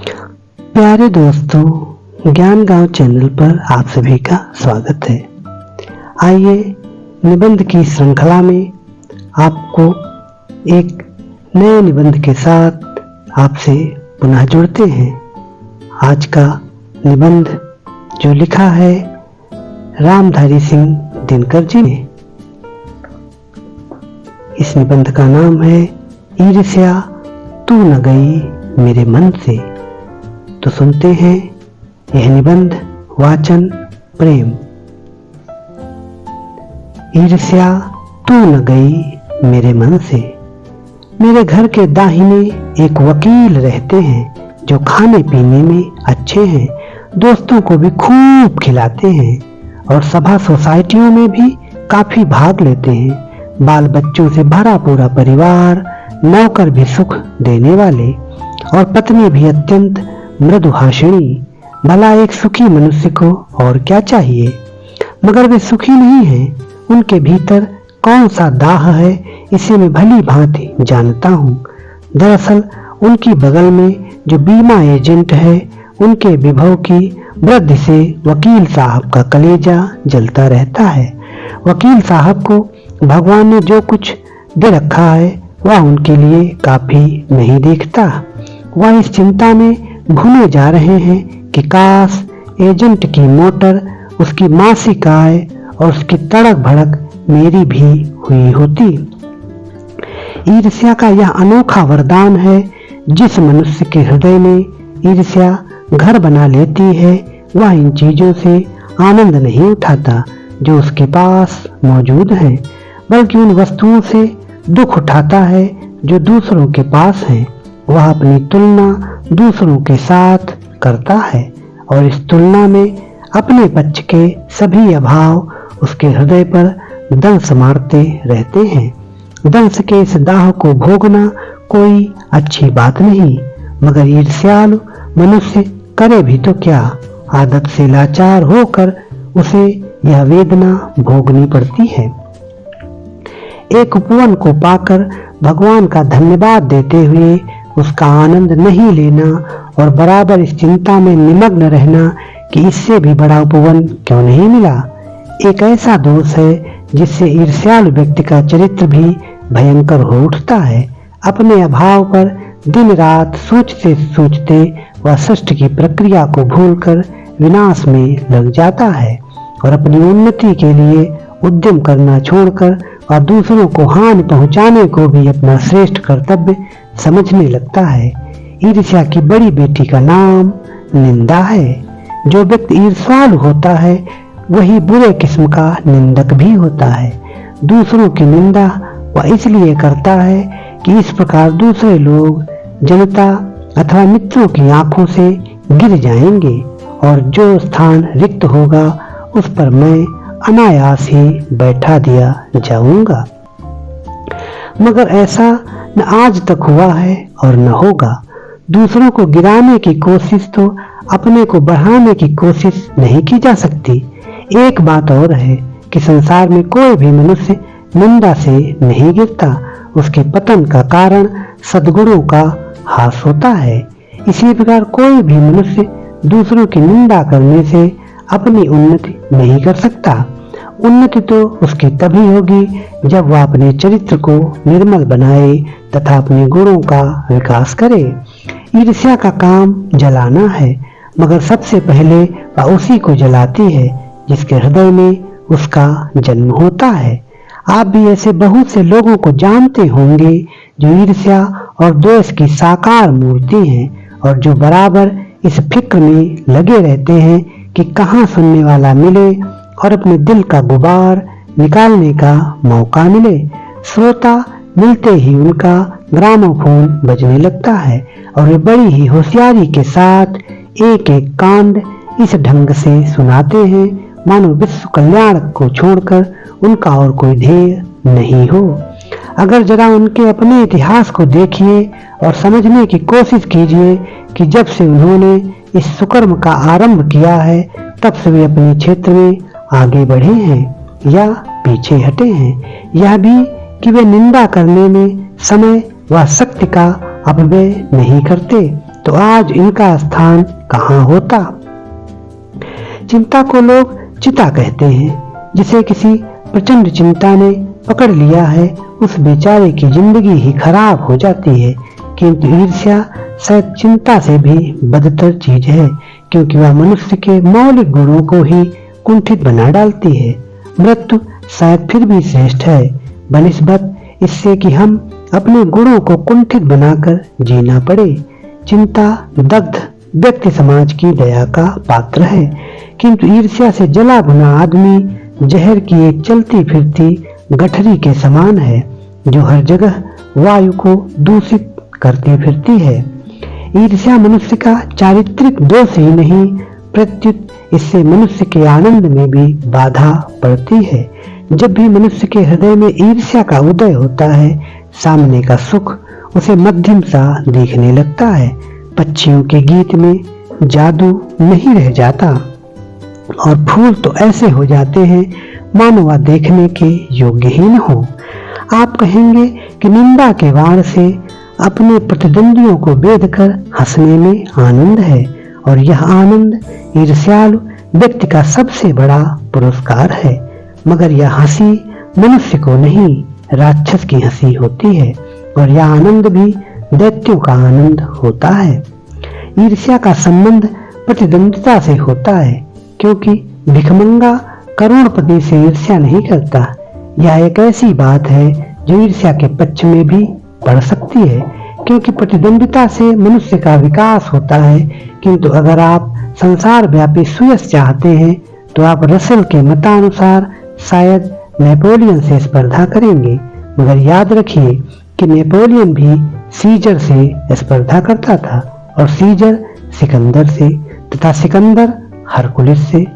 प्यारे दोस्तों, ज्ञान गांव चैनल पर आप सभी का स्वागत है। आइए निबंध की श्रृंखला में आपको एक नए निबंध के साथ आपसे पुनः जुड़ते हैं। आज का निबंध जो लिखा है रामधारी सिंह दिनकर जी ने। इस निबंध का नाम है ईर्ष्या तू न गई मेरे मन से। तो सुनते हैं यह निबंध। वाचन प्रेम। ईर्ष्या तू न गई मेरे मन से। मेरे घर के दाहिने एक वकील रहते हैं जो खाने पीने में अच्छे हैं, दोस्तों को भी खूब खिलाते हैं और सभा सोसाइटियों में भी काफी भाग लेते हैं। बाल बच्चों से भरा पूरा परिवार, नौकर भी सुख देने वाले और पत्नी भी अत्यंत मृदुभाषिणी। भला एक सुखी मनुष्य को और क्या चाहिए? मगर वे सुखी नहीं हैं। उनके भीतर कौन सा दाह है इसे मैं भली भांति जानता हूँ। दरअसल उनकी बगल में जो बीमा एजेंट है, उनके विभव की वृद्धि से वकील साहब का कलेजा जलता रहता है। वकील साहब को भगवान ने जो कुछ दे रखा है वह उनके लिए काफी नहीं दिखता। वह इस चिंता में भूले जा रहे हैं कि काश एजेंट की मोटर, उसकी मासिक आय और उसकी तड़क भड़क मेरी भी हुई होती। ईर्ष्या का यह अनोखा वरदान है। जिस मनुष्य के हृदय में ईर्ष्या घर बना लेती है, वह इन चीजों से आनंद नहीं उठाता जो उसके पास मौजूद हैं, बल्कि उन वस्तुओं से दुख उठाता है जो दूसरों के पास हैं। वह अपनी तुलना दूसरों के साथ करता है और इस तुलना में अपने पक्ष के सभी अभाव उसके हृदय पर दंश मारते रहते हैं। दंश के इस दाह को भोगना कोई अच्छी बात नहीं, मगर ईर्ष्यालु मनुष्य करे भी तो क्या? आदत से लाचार होकर उसे यह वेदना भोगनी पड़ती है। एक उपवन को पाकर भगवान का धन्यवाद देते हुए उसका आनंद नहीं लेना और बराबर इस चिंता में निमग्न रहना कि इससे भी बड़ा उपवन क्यों नहीं मिला, एक ऐसा दोष है जिससे ईर्ष्यालु व्यक्ति का चरित्र भी भयंकर हो उठता है। अपने अभाव पर दिन रात सोचते सोचते वह सृष्टि की प्रक्रिया को भूलकर विनाश में लग जाता है और अपनी उन्नति के लिए उद्यम करना छोड़कर वह दूसरों को हानि पहुंचाने को भी अपना श्रेष्ठ कर्तव्य समझने लगता है। ईर्ष्या की बड़ी बेटी का नाम निंदा है। जो व्यक्ति ईर्ष्यालु होता है वही बुरे किस्म का निंदक भी होता है। दूसरों की निंदा वह इसलिए करता है कि इस प्रकार दूसरे लोग, जनता अथवा मित्रों की आंखों से गिर जाएंगे और जो स्थान रिक्त होगा उस पर मैं अनायास ही बैठा दिया जाऊंगा। मगर ऐसा न आज तक हुआ है और न होगा। दूसरों को गिराने की कोशिश तो अपने को बढ़ाने की कोशिश नहीं की जा सकती। एक बात और है कि संसार में कोई भी मनुष्य निंदा से नहीं गिरता। उसके पतन का कारण सद्गुणों का हास होता है। इसी प्रकार कोई भी मनुष्य दूसरों की निंदा करने से अपनी उन्नति नहीं कर सकता। उन्नति तो उसकी तभी होगी जब वह अपने चरित्र को निर्मल बनाए तथा अपने गुणों का विकास करे। ईर्ष्या का काम जलाना है, मगर सबसे पहले वह उसी को जलाती है जिसके हृदय में उसका जन्म होता है। आप भी ऐसे बहुत से लोगों को जानते होंगे जो ईर्ष्या और द्वेष की साकार मूर्ति हैं और जो बराबर इस फिक्र में लगे रहते हैं कि कहाँ सुनने वाला मिले और अपने दिल का गुबार निकालने का मौका मिले। श्रोता मिलते ही उनका ग्रामोफोन बजने लगता है और वे बड़ी ही होशियारी के साथ एक एक कांड इस ढंग से सुनाते हैं मानो विश्व कल्याण को छोड़कर उनका और कोई ध्येय नहीं हो। अगर जरा उनके अपने इतिहास को देखिए और समझने की कोशिश कीजिए कि जब से उन्होंने इस सुकर्म का आरंभ किया है तब से वे अपने क्षेत्र में आगे बढ़े हैं या पीछे हटे हैं। यह भी कि वे निंदा करने में समय व शक्ति का अपव्यय नहीं करते। तो आज इनका स्थान कहाँ होता। चिंता को लोग चिता कहते हैं। जिसे किसी प्रचंड चिंता ने पकड़ लिया है, उस बेचारे की जिंदगी ही खराब हो जाती है। किंतु ईर्ष्या शायद चिंता से भी बदतर चीज है, क्योंकि वह मनुष्य के मौलिक गुणों को ही कुंठित बना डालती है। मृत्यु शायद फिर भी श्रेष्ठ है बनिस्बत इससे कि हम अपने गुणों को कुंठित बनाकर जीना पड़े। चिंता दग्ध व्यक्ति समाज की दया का पात्र है, किंतु ईर्ष्या से जला भुना आदमी जहर की एक चलती फिरती गठरी के समान है, जो हर जगह वायु को दूषित करती फिरती है। ईर्ष्या मनुष्य का चारित्रिक दोष ही नहीं, प्रत्युत इससे मनुष्य के आनंद में भी बाधा पड़ती है। जब भी मनुष्य के हृदय में ईर्ष्या का उदय होता है, सामने का सुख उसे मध्यम सा दिखने लगता है। पक्षियों के गीत में जादू नहीं रह जाता और फूल तो ऐसे हो जाते हैं मानो वह देखने के योग्य ही न हो। आप कहेंगे कि निंदा के वार से अपने प्रतिद्वंदियों को बेध कर हंसने में आनंद है, और यह आनंद ईर्ष्यालु व्यक्ति का सबसे बड़ा पुरस्कार है। मगर यह हंसी मनुष्य को नहीं, राक्षस की हंसी होती है, और यह आनंद भी दैत्यों का आनंद होता है। ईर्ष्या का संबंध प्रतिद्वंदिता से होता है, क्योंकि भिखमंगा करोड़पति से ईर्ष्या नहीं करता। यह एक ऐसी बात है जो ईर्ष्या के पक्ष में भी पड़ सकती है, क्योंकि प्रतिद्वंदिता से मनुष्य का विकास होता है। किंतु अगर आप संसार व्यापी सुयश चाहते हैं तो आप रसेल के मतानुसार शायद नेपोलियन से स्पर्धा करेंगे। मगर याद रखिए कि नेपोलियन भी सीजर से स्पर्धा करता था, और सीजर सिकंदर से, तथा सिकंदर हरकुलिस से।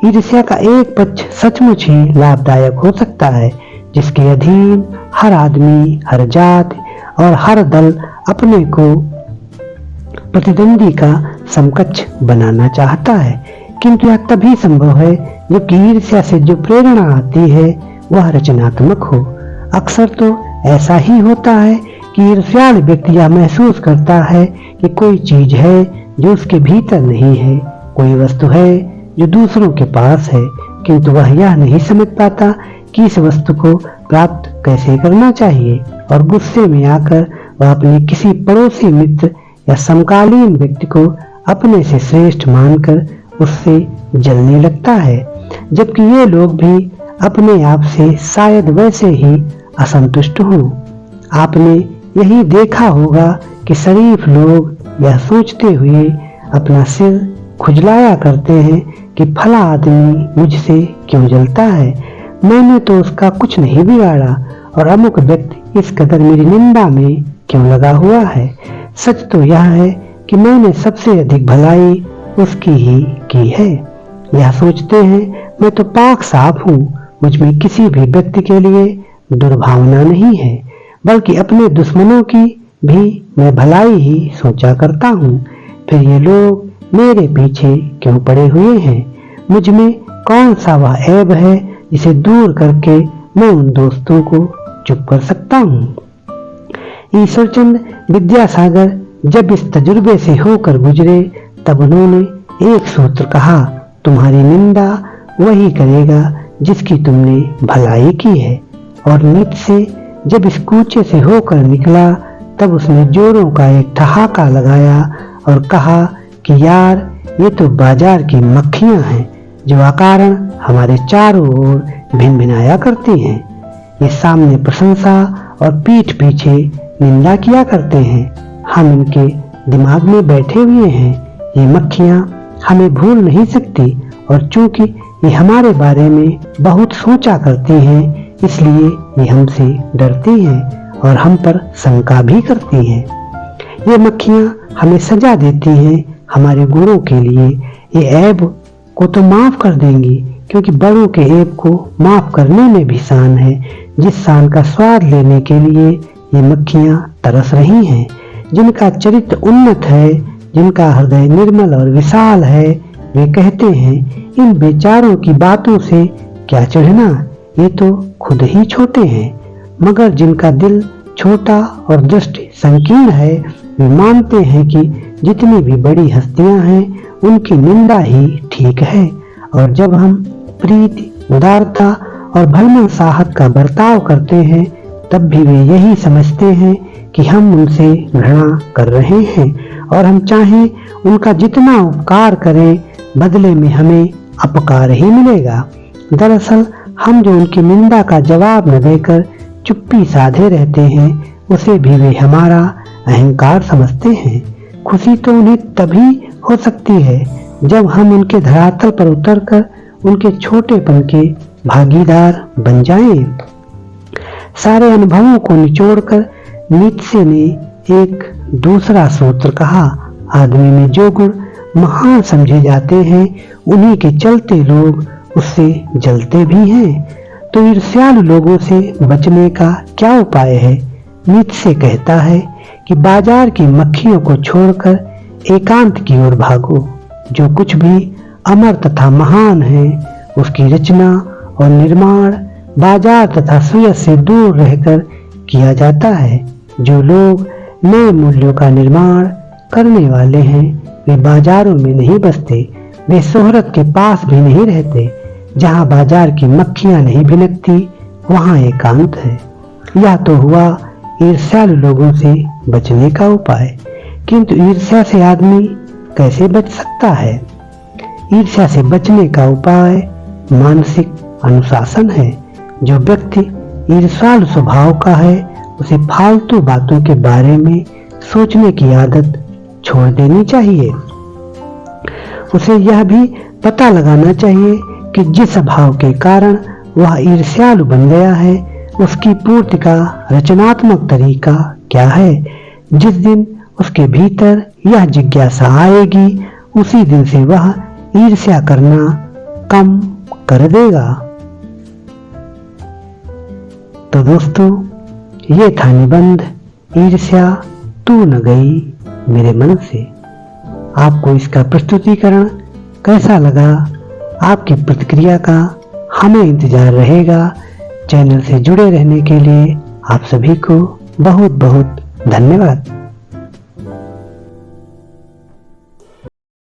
ईर्ष्या का एक पक्ष सचमुच ही लाभदायक हो सकता है, जिसके अधीन हर आदमी, हर जाति और हर दल अपने को प्रतिद्वंदी का समकक्ष बनाना चाहता है। किंतु यह तभी संभव है जबकि ईर्ष्या से जो प्रेरणा आती है वह रचनात्मक हो। अक्सर तो ऐसा ही होता है कि ईर्ष्यालु व्यक्ति यह महसूस करता है कि कोई चीज है जो उसके भीतर नहीं है, कोई वस्तु है जो दूसरों के पास है, किंतु वह यह नहीं समझ पाता कि इस वस्तु को प्राप्त कैसे करना चाहिए, और गुस्से में आकर वह अपने किसी पड़ोसी मित्र या समकालीन व्यक्ति को अपने से श्रेष्ठ मानकर उससे जलने लगता है। जबकि ये लोग भी अपने आप से शायद वैसे ही असंतुष्ट हों। आपने यही देखा होगा कि शरीफ लोग यह सोचते हुए अपना सिर खुजलाया करते हैं कि फला आदमी मुझसे क्यों जलता है, मैंने तो उसका कुछ नहीं बिगाड़ा, और अमुक व्यक्ति इस कदर मेरी निंदा में क्यों लगा हुआ है। सच तो यह है कि मैंने सबसे अधिक भलाई उसकी ही की है। यह सोचते हैं मैं तो पाक साफ हूँ, मुझ में किसी भी व्यक्ति के लिए दुर्भावना नहीं है, बल्कि अपने दुश्मनों की भी मैं भलाई ही सोचा करता हूँ। फिर ये लोग मेरे पीछे क्यों पड़े हुए हैं? मुझ में कौन सा वह ऐब है जिसे दूर करके मैं उन दोस्तों को चुप कर सकता हूँ। ईश्वरचंद विद्यासागर जब इस तजुर्बे से होकर गुजरे तब उन्होंने एक सूत्र कहा, तुम्हारी निंदा वही करेगा जिसकी तुमने भलाई की है। और नित से जब इस कूचे से होकर निकला तब उसने जोरों का एक ठहाका लगाया और कहा कि यार ये तो बाजार की मक्खियां हैं जो अकारण हमारे चारों ओर भिनभिनाया करती हैं। ये सामने प्रशंसा और पीठ पीछे निंदा किया करते हैं। हम इनके दिमाग में बैठे हुए हैं। ये मक्खियां हमें भूल नहीं सकती, और चूंकि ये हमारे बारे में बहुत सोचा करती हैं, इसलिए ये हमसे डरती हैं और हम पर शंका भी करती हैं। ये मक्खियां हमें सजा देती हैं हमारे गुणों के लिए। ये ऐब को तो माफ कर देंगी, क्योंकि बड़ों के ऐब को माफ करने में भी शान है, जिस शान का स्वाद लेने के लिए ये मक्खियां तरस रही हैं। जिनका चरित्र उन्नत है, जिनका हृदय निर्मल और विशाल है, वे कहते हैं इन बेचारों की बातों से क्या चढ़ना, ये तो खुद ही छोटे हैं। मगर जिनका दिल छोटा और दृष्टि संकीर्ण है, वे मानते हैं कि जितनी भी बड़ी हस्तियां हैं उनकी निंदा ही ठीक है। और जब हम प्रीति, उदारता और भरमन साहत का बर्ताव करते हैं तब भी वे यही समझते हैं कि हम उनसे घृणा कर रहे हैं और हम चाहें उनका जितना उपकार करें बदले में हमें अपकार ही मिलेगा। दरअसल हम जो उनकी निंदा का जवाब न देकर चुप्पी साधे रहते हैं उसे भी वे हमारा अहंकार समझते हैं। खुशी तो उन्हें तभी हो सकती है जब हम उनके धरातल पर उतरकर उनके छोटेपन के भागीदार बन जाएं। सारे अनुभवों को निचोड़कर नीत्शे ने एक दूसरा सूत्र कहा, आदमी में जो गुण महान समझे जाते हैं उन्हीं के चलते लोग उससे जलते भी हैं। तो ईर्ष्यालु लोगों से बचने का क्या उपाय है? नीत्शे कहता है कि बाजार की मक्खियों को छोड़कर एकांत की ओर भागो। जो कुछ भी अमर तथा महान है उसकी रचना और निर्माण बाजार तथा सुयश से दूर रहकर किया जाता है। जो लोग नए मूल्यों का निर्माण करने वाले हैं वे बाजारों में नहीं बसते, वे शोहरत के पास भी नहीं रहते। जहाँ बाजार की मक्खियां नहीं भिनकती वहाँ एकांत है। यह तो हुआ ईर्ष्यालु लोगों से बचने का उपाय, किंतु ईर्ष्या से आदमी कैसे बच सकता है? ईर्ष्या से बचने का उपाय मानसिक अनुशासन है। जो व्यक्ति ईर्ष्यालु स्वभाव का है उसे फालतू बातों के बारे में सोचने की आदत छोड़ देनी चाहिए। उसे यह भी पता लगाना चाहिए कि जिस भाव के कारण वह ईर्ष्यालु बन गया है उसकी पूर्ति का रचनात्मक तरीका क्या है। जिस दिन उसके भीतर यह जिज्ञासा आएगी उसी दिन से वह ईर्ष्या करना कम कर देगा। तो दोस्तों, ये था निबंध ईर्ष्या तू न गई मेरे मन से। आपको इसका प्रस्तुतिकरण कैसा लगा? आपकी प्रतिक्रिया का हमें इंतजार रहेगा। चैनल से जुड़े रहने के लिए आप सभी को बहुत बहुत धन्यवाद।